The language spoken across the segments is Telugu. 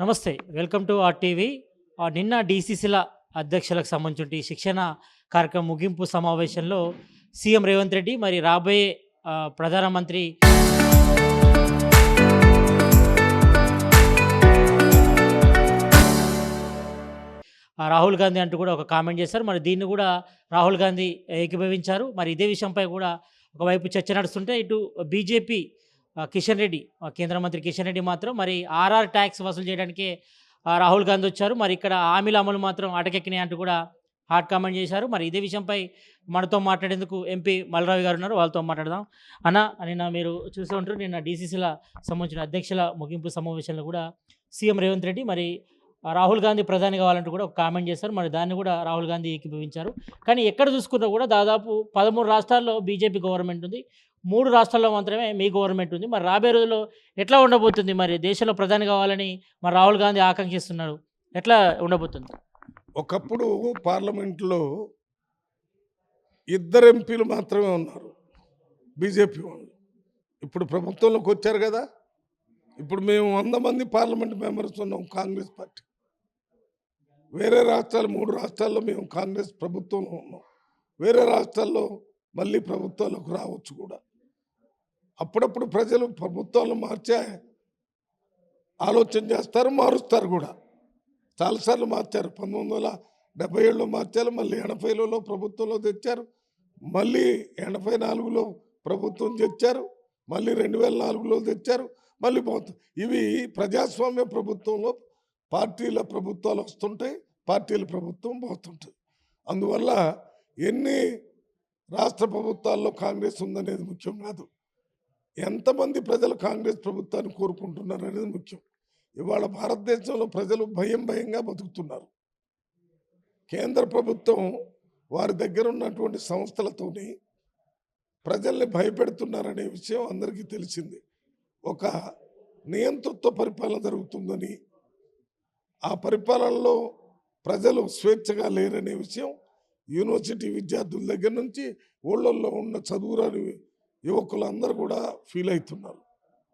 నమస్తే. Welcome to RTV. నిన్న డీసీసీల అధ్యక్షులకు సంబంధించి శిక్షణ కార్యక్రమం ముగింపు సమావేశంలో సీఎం రేవంత్ రెడ్డి మరి రాబోయే ప్రధానమంత్రి రాహుల్ గాంధీ అంటూ కూడా ఒక కామెంట్ చేశారు. మరి దీన్ని కూడా రాహుల్ గాంధీ ఏకీభవించారు. మరి ఇదే విషయంపై కూడా ఒకవైపు చర్చ నడుస్తుంటే ఇటు బీజేపీ కిషన్ రెడ్డి కేంద్ర మంత్రి కిషన్ రెడ్డి మాత్రం మరి ఆర్ఆర్ ట్యాక్స్ వసూలు చేయడానికే రాహుల్ గాంధీ వచ్చారు. మరి ఇక్కడ హామీల అమలు మాత్రం అటకెక్కినాయి అంటూ కూడా హాట్ కామెంట్ చేశారు. మరి ఇదే విషయంపై మనతో మాట్లాడేందుకు ఎంపీ మల్రావి గారు ఉన్నారు. వాళ్ళతో మాట్లాడదాం. అన్న, నిన్న మీరు చూస్తూ ఉంటారు, నిన్న డీసీసీల సంబంధించిన అధ్యక్షుల ముగింపు సమావేశంలో కూడా సీఎం రేవంత్ రెడ్డి మరి రాహుల్ గాంధీ ప్రధాని కావాలంటూ కూడా ఒక కామెంట్ చేశారు. మరి దాన్ని కూడా రాహుల్ గాంధీ ఏకీభవించారు. కానీ ఎక్కడ చూసుకున్నా కూడా దాదాపు 13 రాష్ట్రాల్లో బీజేపీ గవర్నమెంట్ ఉంది. 3 రాష్ట్రాల్లో మాత్రమే మీ గవర్నమెంట్ ఉంది. మరి రాబోయే రోజుల్లో ఎట్లా ఉండబోతుంది? మరి దేశంలో ప్రధాని కావాలని మరి రాహుల్ గాంధీ ఆకాంక్షిస్తున్నాడు. ఎట్లా ఉండబోతుంది? ఒకప్పుడు పార్లమెంట్లో 2 ఎంపీలు మాత్రమే ఉన్నారు, బీజేపీ వాళ్ళు. ఇప్పుడు ప్రభుత్వంలోకి వచ్చారు కదా. ఇప్పుడు మేము 100 మంది పార్లమెంట్ మెంబర్స్ ఉన్నాం, కాంగ్రెస్ పార్టీ. వేరే రాష్ట్రాలు 3 రాష్ట్రాల్లో మేము కాంగ్రెస్ ప్రభుత్వంలో ఉన్నాం. వేరే రాష్ట్రాల్లో మళ్ళీ ప్రభుత్వాలకు రావచ్చు కూడా. అప్పుడప్పుడు ప్రజలు ప్రభుత్వాలను మార్చే ఆలోచన చేస్తారు, మారుస్తారు కూడా. చాలాసార్లు మార్చారు. 1977లో మార్చారు, మళ్ళీ 80లలో ప్రభుత్వంలో తెచ్చారు, మళ్ళీ 84లో ప్రభుత్వం తెచ్చారు, మళ్ళీ 2004లో తెచ్చారు, మళ్ళీ పోతుంది. ఇవి ప్రజాస్వామ్య ప్రభుత్వంలో పార్టీల ప్రభుత్వాలు వస్తుంటాయి, పార్టీల ప్రభుత్వం పోతుంటుంది. అందువల్ల ఎన్ని రాష్ట్ర ప్రభుత్వాల్లో కాంగ్రెస్ ఉందనేది ముఖ్యం కాదు, ఎంతమంది ప్రజలు కాంగ్రెస్ ప్రభుత్వాన్ని కోరుకుంటున్నారు అనేది ముఖ్యం. ఇవాళ భారతదేశంలో ప్రజలు భయంగా బతుకుతున్నారు. కేంద్ర ప్రభుత్వం వారి దగ్గర ఉన్నటువంటి సంస్థలతోని ప్రజల్ని భయపెడుతున్నారనే విషయం అందరికీ తెలిసింది. ఒక నియంతృత్వ పరిపాలన జరుగుతుందని, ఆ పరిపాలనలో ప్రజలు స్వేచ్ఛగా లేరనే విషయం యూనివర్సిటీ విద్యార్థుల దగ్గర నుంచి ఊళ్ళల్లో ఉన్న చదువురాని యువకులందరూ కూడా ఫీల్ అవుతున్నారు,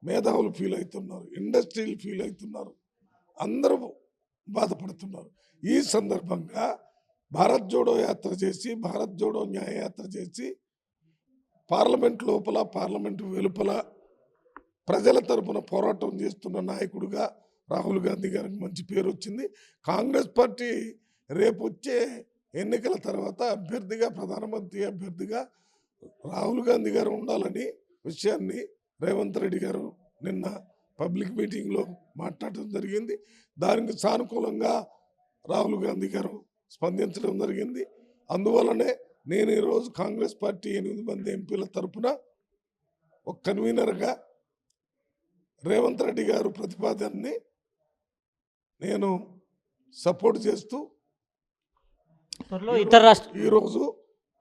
మేధావులు ఫీల్ అవుతున్నారు, ఇండస్ట్రీలు ఫీల్ అవుతున్నారు, అందరూ బాధపడుతున్నారు. ఈ సందర్భంగా భారత్ జోడో యాత్ర చేసి, భారత్ జోడో న్యాయ యాత్ర చేసి పార్లమెంట్ లోపల పార్లమెంటు వెలుపల ప్రజల తరపున పోరాటం చేస్తున్న నాయకుడిగా రాహుల్ గాంధీ గారికి మంచి పేరు వచ్చింది. కాంగ్రెస్ పార్టీ రేపు వచ్చే ఎన్నికల తర్వాత అభ్యర్థిగా, ప్రధానమంత్రి అభ్యర్థిగా రాహుల్ గాంధీ గారు ఉండాలని విషయాన్ని రేవంత్ రెడ్డి గారు నిన్న పబ్లిక్ మీటింగ్లో మాట్లాడటం జరిగింది. దానికి సానుకూలంగా రాహుల్ గాంధీ గారు స్పందించడం జరిగింది. అందువల్లనే నేను ఈరోజు కాంగ్రెస్ పార్టీ 8 మంది ఎంపీల తరపున ఒక కన్వీనర్గా రేవంత్ రెడ్డి గారు ప్రతిపాదనని నేను సపోర్ట్ చేస్తూ ఈరోజు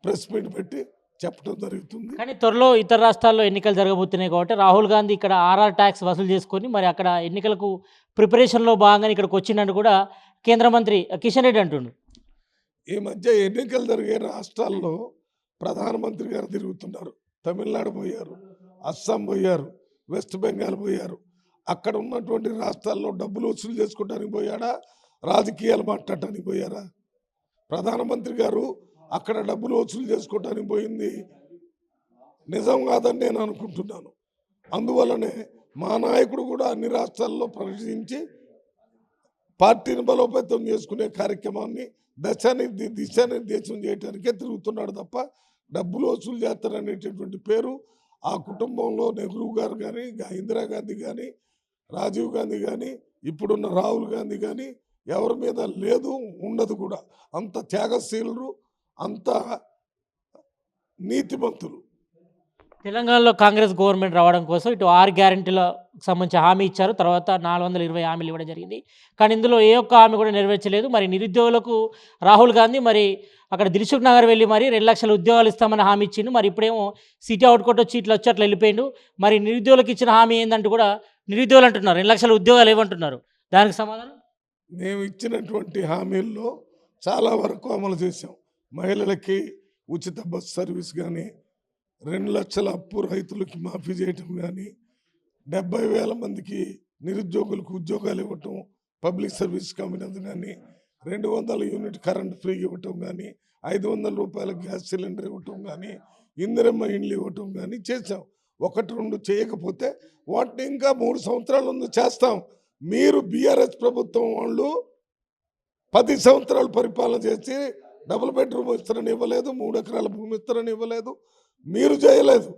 ప్రెస్ మీట్ పెట్టి చెప్పడం జరుగుతుంది. కానీ త్వరలో ఇతర రాష్ట్రాల్లో ఎన్నికలు జరగబోతున్నాయి కాబట్టి రాహుల్ గాంధీ ఇక్కడ ఆర్ఆర్ ట్యాక్స్ వసూలు చేసుకొని మరి అక్కడ ఎన్నికలకు ప్రిపరేషన్లో భాగంగా ఇక్కడికి వచ్చినట్టు కూడా కేంద్ర మంత్రి కిషన్ రెడ్డి అంటుండు. ఈ మధ్య ఎన్నికలు జరిగే రాష్ట్రాల్లో ప్రధానమంత్రి గారు తిరుగుతున్నారు. తమిళనాడు పోయారు, అస్సాం పోయారు, వెస్ట్ బెంగాల్ పోయారు. అక్కడ ఉన్నటువంటి రాష్ట్రాల్లో డబ్బులు వసూలు చేసుకోవడానికి పోయాడా, రాజకీయాలు మాట్లాడటానికి పోయారా? ప్రధానమంత్రి గారు అక్కడ డబ్బులు వసూలు చేసుకోవడానికి పోయింది నిజం కాదని నేను అనుకుంటున్నాను. అందువల్లనే మా నాయకుడు కూడా అన్ని రాష్ట్రాల్లో ప్రకటించి పార్టీని బలోపేతం చేసుకునే కార్యక్రమాన్ని దిశానిర్దేశం చేయడానికే తిరుగుతున్నాడు తప్ప డబ్బులు వసూలు చేస్తారనేటటువంటి పేరు ఆ కుటుంబంలో నెహ్రూ గారు కానీ, ఇందిరాగాంధీ కానీ, రాజీవ్ గాంధీ కానీ, ఇప్పుడున్న రాహుల్ గాంధీ కానీ ఎవరి మీద లేదు, ఉండదు కూడా. అంత త్యాగశీలురు, అంత నీతిమంతులు. తెలంగాణలో కాంగ్రెస్ గవర్నమెంట్ రావడం కోసం ఇటు 6 గ్యారెంటీలకు సంబంధించి హామీ ఇచ్చారు. తర్వాత 420 హామీలు ఇవ్వడం జరిగింది. కానీ ఇందులో ఏ ఒక్క హామీ కూడా నెరవేర్చలేదు. మరి నిరుద్యోగులకు రాహుల్ గాంధీ మరి అక్కడ దిల్సుఖ్ నగర్ వెళ్ళి మరి 2 లక్షల ఉద్యోగాలు ఇస్తామని హామీ ఇచ్చిండు. మరి ఇప్పుడేమో సిటీ అవుట్కోట్ వచ్చి ఇట్లా వచ్చి అట్లా వెళ్ళిపోయిండు. మరి నిరుద్యోగులకు ఇచ్చిన హామీ ఏంటంటే కూడా నిరుద్యోగులు అంటున్నారు 2 లక్షల ఉద్యోగాలు ఏమంటున్నారు? దానికి సమాధానం? మేము ఇచ్చినటువంటి హామీల్లో చాలా వరకు అమలు చేశాం. మహిళలకి ఉచిత బస్ సర్వీస్ కానీ, 2 లక్షల అప్పు రైతులకి మాఫీ చేయటం కానీ, 70,000 మందికి నిరుద్యోగులకు ఉద్యోగాలు ఇవ్వటం, పబ్లిక్ సర్వీస్ కమిషన్ కానీ 200 యూనిట్ కరెంట్ ఫ్రీగా ఇవ్వటం కానీ 500 రూపాయల గ్యాస్ సిలిండర్ ఇవ్వటం కానీ ఇందిరమ్మ ఇండ్లు ఇవ్వటం కానీ చేసాం. 1-2 చేయకపోతే వాటిని ఇంకా 3 సంవత్సరాల ముందు చేస్తాం. మీరు బీఆర్ఎస్ ప్రభుత్వం వాళ్ళు 10 సంవత్సరాలు పరిపాలన చేసి డబుల్ బెడ్రూమ్ ఇస్తారని ఇవ్వలేదు, 3 ఎకరాల భూమి ఇస్తారని ఇవ్వలేదు, మీరు చేయలేదు.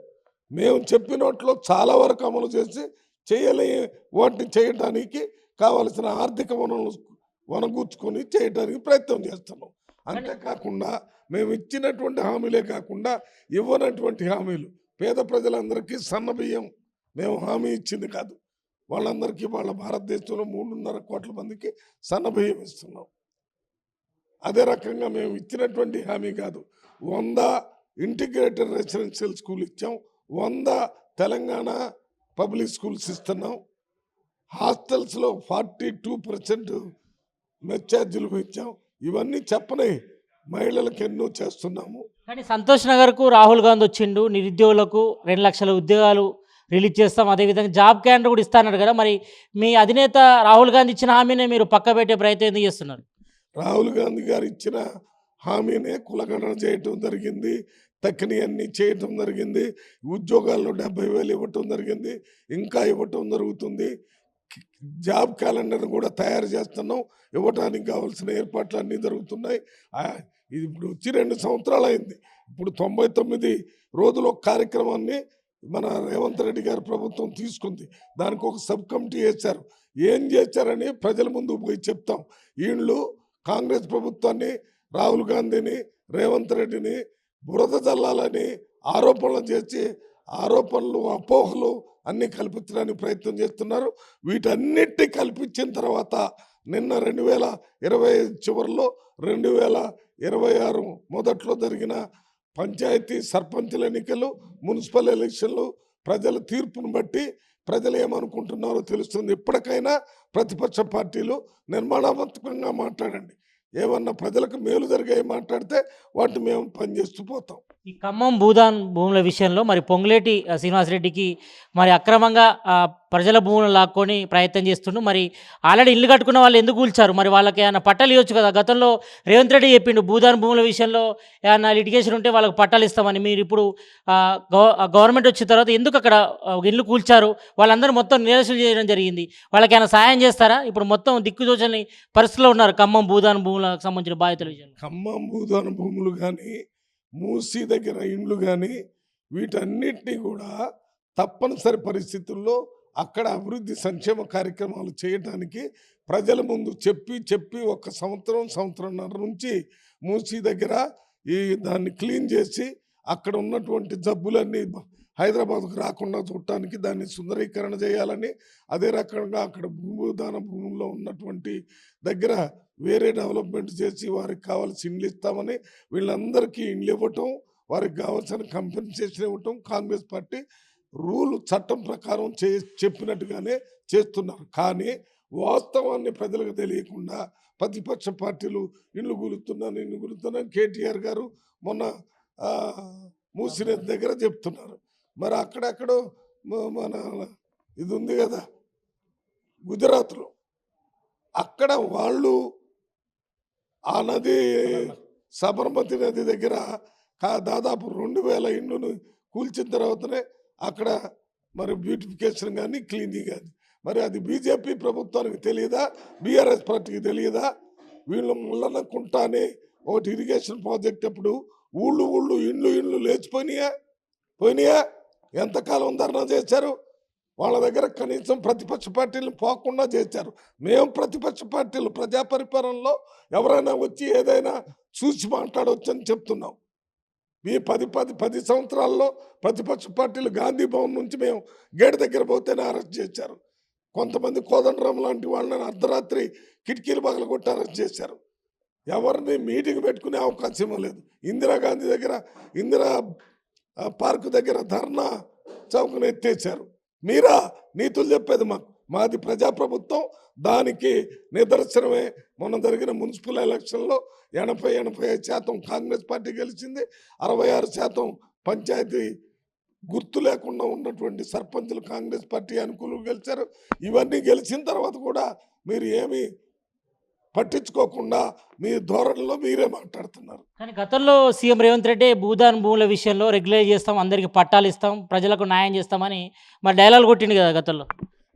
మేము చెప్పినట్లో చాలా వరకు అమలు చేసి వాటిని చేయడానికి కావలసిన ఆర్థిక వనరులు వనగూర్చుకొని చేయడానికి ప్రయత్నం చేస్తున్నాం. అంతేకాకుండా మేము ఇచ్చినటువంటి హామీలే కాకుండా ఇవ్వనటువంటి హామీలు పేద ప్రజలందరికీ సన్నబియ్యం మేము హామీ ఇచ్చింది కాదు, వాళ్ళందరికీ వాళ్ళ భారతదేశంలో 3.5 కోట్ల మందికి సన్నబియ్యం ఇస్తున్నాం. అదే రకంగా మేము ఇచ్చినటువంటి హామీ కాదు, 100 ఇంటిగ్రేటెడ్ రెసిడెన్షియల్ స్కూల్ ఇచ్చాం, 100 తెలంగాణ పబ్లిక్ స్కూల్స్ ఇస్తున్నాం. హాస్టల్స్లో 42% మెచ్చార్జీలు ఇచ్చాం. ఇవన్నీ చెప్పనే మహిళలకు ఎన్నో చేస్తున్నాము. కానీ సంతోష్ నగర్కు రాహుల్ గాంధీ వచ్చిండు, నిరుద్యోగులకు 2 లక్షల ఉద్యోగాలు రిలీజ్ చేస్తాం, అదేవిధంగా జాబ్ క్యాలెండర్ కూడా ఇస్తానన్నాడు కదా. మరి మీ అధినేత రాహుల్ గాంధీ ఇచ్చిన హామీనే మీరు పక్క పెట్టే ప్రయత్నం ఎందుకు చేస్తున్నారు? రాహుల్ గాంధీ గారు ఇచ్చిన హామీనే కులగణన చేయటం జరిగింది, తక్కినవన్నీ చేయటం జరిగింది, ఉద్యోగాల్లో 70,000 ఇవ్వటం జరిగింది, ఇంకా ఇవ్వటం జరుగుతుంది. జాబ్ క్యాలెండర్ కూడా తయారు చేస్తున్నాం, ఇవ్వడానికి కావాల్సిన ఏర్పాట్లు అన్నీ జరుగుతున్నాయి. ఇది ఇప్పుడు వచ్చి 2 సంవత్సరాలు అయింది. ఇప్పుడు 99 రోజుల ఒక కార్యక్రమాన్ని మన రేవంత్ రెడ్డి గారి ప్రభుత్వం తీసుకుంది. దానికి ఒక సబ్ కమిటీ వేశారు. ఏం చేశారని ప్రజల ముందు పోయి చెప్తాం. వీళ్ళు కాంగ్రెస్ ప్రభుత్వాన్ని, రాహుల్ గాంధీని, రేవంత్ రెడ్డిని బురద జల్లాలని ఆరోపణలు చేసి ఆరోపణలు అపోహలు అన్నీ కల్పించడానికి ప్రయత్నం చేస్తున్నారు. వీటన్నిటి కల్పించిన తర్వాత నిన్న 2025 చివరిలో 2026 మొదట్లో జరిగిన పంచాయతీ సర్పంచుల ఎన్నికలు, మున్సిపల్ ఎలక్షన్లు ప్రజల తీర్పును బట్టి ప్రజలు ఏమనుకుంటున్నారో తెలుస్తుంది. ఇప్పటికైనా ప్రతిపక్ష పార్టీలు నిర్మాణాత్మకంగా మాట్లాడండి. ఏమన్నా ప్రజలకు మేలు జరిగాయి మాట్లాడితే వాటిని మేము పనిచేస్తూ పోతాం. ఈ ఖమ్మం భూదాన్ భూముల విషయంలో మరి పొంగులేటి శ్రీనివాసరెడ్డికి మరి అక్రమంగా ప్రజల భూములను లాక్కొని ప్రయత్నం చేస్తుండు. మరి ఆల్రెడీ ఇల్లు కట్టుకున్న వాళ్ళు ఎందుకు కూల్చారు? మరి వాళ్ళకి ఏమైనా పట్టాలు ఇవ్వచ్చు కదా. గతంలో రేవంత్ రెడ్డి చెప్పిండు భూదాన్ భూముల విషయంలో ఏమైనా లిటిగేషన్ ఉంటే వాళ్ళకి పట్టాలు ఇస్తామని. మీరు ఇప్పుడు గవర్నమెంట్ వచ్చిన తర్వాత ఎందుకు అక్కడ ఇల్లు కూల్చారు? వాళ్ళందరూ మొత్తం నిరాశలు చేయడం జరిగింది. వాళ్ళకి ఏమైనా సాయం చేస్తారా? ఇప్పుడు మొత్తం దిక్కుదోచని పరిస్థితిలో ఉన్నారు ఖమ్మం భూదాన్ భూములకు సంబంధించిన బాధితుల విషయంలో. ఖమ్మం భూదాన్ భూములు కానీ, మూసీ దగ్గర ఇండ్లు కానీ వీటన్నిటినీ కూడా తప్పనిసరి పరిస్థితుల్లో అక్కడ అభివృద్ధి సంక్షేమ కార్యక్రమాలు చేయడానికి ప్రజల ముందు చెప్పి 1 సంవత్సరంన్నర నుంచి మూసీ దగ్గర దాన్ని క్లీన్ చేసి అక్కడ ఉన్నటువంటి జబ్బులన్నీ హైదరాబాద్కు రాకుండా చూడటానికి దాన్ని సుందరీకరణ చేయాలని, అదే రకంగా అక్కడ భూదాన భూముల్లో ఉన్నటువంటి దగ్గర వేరే డెవలప్మెంట్ చేసి వారికి కావాల్సిన ఇండ్లు ఇస్తామని వీళ్ళందరికీ ఇండ్లు ఇవ్వటం, వారికి కావాల్సిన కంపెన్సేషన్ ఇవ్వటం కాంగ్రెస్ పార్టీ చట్టం ప్రకారం చెప్పినట్టుగానే చేస్తున్నారు. కానీ వాస్తవాన్ని ప్రజలకు తెలియకుండా ప్రతిపక్ష పార్టీలు ఇల్లు గులుతున్నాను కేటీఆర్ గారు మొన్న మూసినది దగ్గర చెప్తున్నారు. మరి అక్కడెక్కడో మన ఇది ఉంది కదా గుజరాత్లో, అక్కడ వాళ్ళు ఆ నది సబర్మతి నది దగ్గర దాదాపు 2,000 ఇండ్లను కూల్చిన తర్వాతనే అక్కడ మరి బ్యూటిఫికేషన్ కానీ క్లీనింగ్ కానీ. మరి అది బీజేపీ ప్రభుత్వానికి తెలియదా? బీఆర్ఎస్ పార్టీకి తెలియదా? వీళ్ళు ముల్లనకుంట అని ఒకటి ఇరిగేషన్ ప్రాజెక్ట్ అప్పుడు ఊళ్ళు ఇండ్లు లేచిపోయినాయా? ఎంతకాలం ధర్నా చేశారు? వాళ్ళ దగ్గర కనీసం ప్రతిపక్ష పార్టీలను పోకుండా చేశారు. మేము ప్రతిపక్ష పార్టీలు ప్రజా పరిపాలనలో ఎవరైనా వచ్చి ఏదైనా చూసి మాట్లాడవచ్చని చెప్తున్నాం. మీ 10 సంవత్సరాల్లో ప్రతిపక్ష పార్టీలు గాంధీ భవన్ నుంచి మేము గేట్ దగ్గర పోతేనే అరెస్ట్ చేశారు. కొంతమంది కోదండరాం లాంటి వాళ్ళని అర్ధరాత్రి కిటికీలు పగలగొట్టి అరెస్ట్ చేశారు. ఎవరిని మీటింగ్ పెట్టుకునే అవకాశం ఇవ్వలేదు. ఇందిరాగాంధీ దగ్గర ఇందిరా పార్కు దగ్గర ధర్నా చౌకను ఎత్తేసారు. మీరా నీతులు చెప్పేది? మాది ప్రజాప్రభుత్వం. దానికి నిదర్శనమే మొన్న జరిగిన మున్సిపల్ ఎలక్షన్లో 85% కాంగ్రెస్ పార్టీ గెలిచింది, 66% పంచాయతీ గుర్తు లేకుండా ఉన్నటువంటి సర్పంచులు కాంగ్రెస్ పార్టీ అనుకూలంగా గెలిచారు. ఇవన్నీ గెలిచిన తర్వాత కూడా మీరు ఏమీ పట్టించుకోకుండా మీ ధోరణిలో మీరే మాట్లాడుతున్నారు. కానీ గతంలో సీఎం రేవంత్ రెడ్డి భూదాన్ భూముల విషయంలో రెగ్యులైజ్ చేస్తాం, అందరికీ పట్టాలు ఇస్తాం, ప్రజలకు న్యాయం చేస్తామని మరి డైలాగ్ కొట్టిండు కదా గతంలో.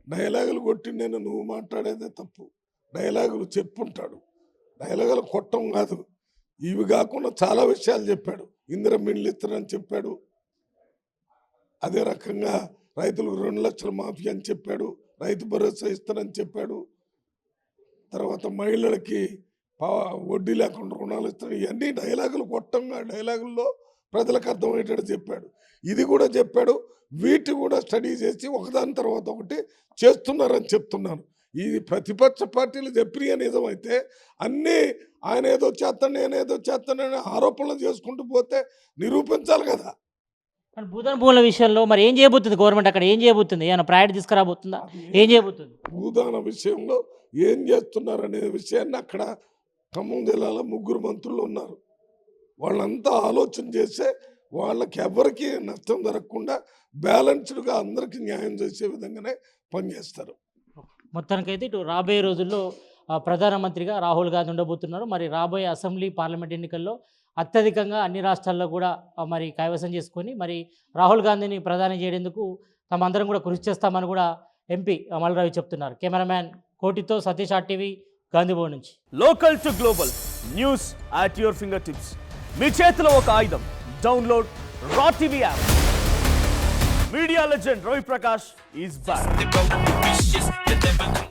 డైలాగులు కొట్టి నువ్వు మాట్లాడేదే తప్పు. డైలాగులు చెప్పుంటాడు, డైలాగులు కొట్టం కాదు. ఇవి కాకుండా చాలా విషయాలు చెప్పాడు. ఇందిరా మిల్లు ఇస్తారని చెప్పాడు, అదే రకంగా రైతులకు 2 లక్షల మాఫీ అని చెప్పాడు, రైతు భరోసా ఇస్తారని చెప్పాడు, తర్వాత మహిళలకి వడ్డీ లేకుండా రుణాలు ఇస్తారు. ఇవన్నీ డైలాగులు కొట్టంగా డైలాగుల్లో ప్రజలకు అర్థమయ్యేటట్టు చెప్పాడు. ఇది కూడా చెప్పాడు. వీటి కూడా స్టడీ చేసి ఒకదాని తర్వాత ఒకటి చేస్తున్నారని చెప్తున్నాను. ఇది ప్రతిపక్ష పార్టీలు చెప్పిన నిజమైతే అన్నీ ఆయన ఏదో చేస్తాను నేనేదో చేస్తానని ఆరోపణలు చేసుకుంటూ పోతే నిరూపించాలి కదా. మరి భూదాన్ భూముల విషయంలో మరి ఏం చేయబోతుంది గవర్నమెంట్? అక్కడ ఏం చేయబోతుంది? ఏమైనా ప్రయారిటీ తీసుకురాబోతుందా? ఏం చేయబోతుంది? భూదాన విషయంలో ఏం చేస్తున్నారనే విషయాన్ని అక్కడ ఖమ్మం జిల్లాలో 3 మంత్రులు ఉన్నారు. వాళ్ళంతా ఆలోచన చేస్తే వాళ్ళకి ఎవరికి నష్టం జరగకుండా బ్యాలెన్స్డ్గా అందరికీ న్యాయం చేసే విధంగానే పనిచేస్తారు. మొత్తానికైతే ఇటు రాబోయే రోజుల్లో ప్రధానమంత్రిగా రాహుల్ గాంధీ ఉండబోతున్నారు. మరి రాబోయే అసెంబ్లీ పార్లమెంట్ ఎన్నికల్లో అత్యధికంగా అన్ని రాష్ట్రాల్లో కూడా మరి కైవసం చేసుకొని మరి రాహుల్ గాంధీని ప్రధాని చేయడానికి తమందరం కూడా కృషి చేస్తామని కూడా ఎంపీ మల్రావి చెప్తున్నారు. కెమెరామ్యాన్ కోటితో సతీష్ RTV గాంధీభవన్ నుంచి. Local to global news at your finger tips. మీ చేతిలో ఒక ఆయుధం. Download raw TV app. Media legend Ravi Prakash is back.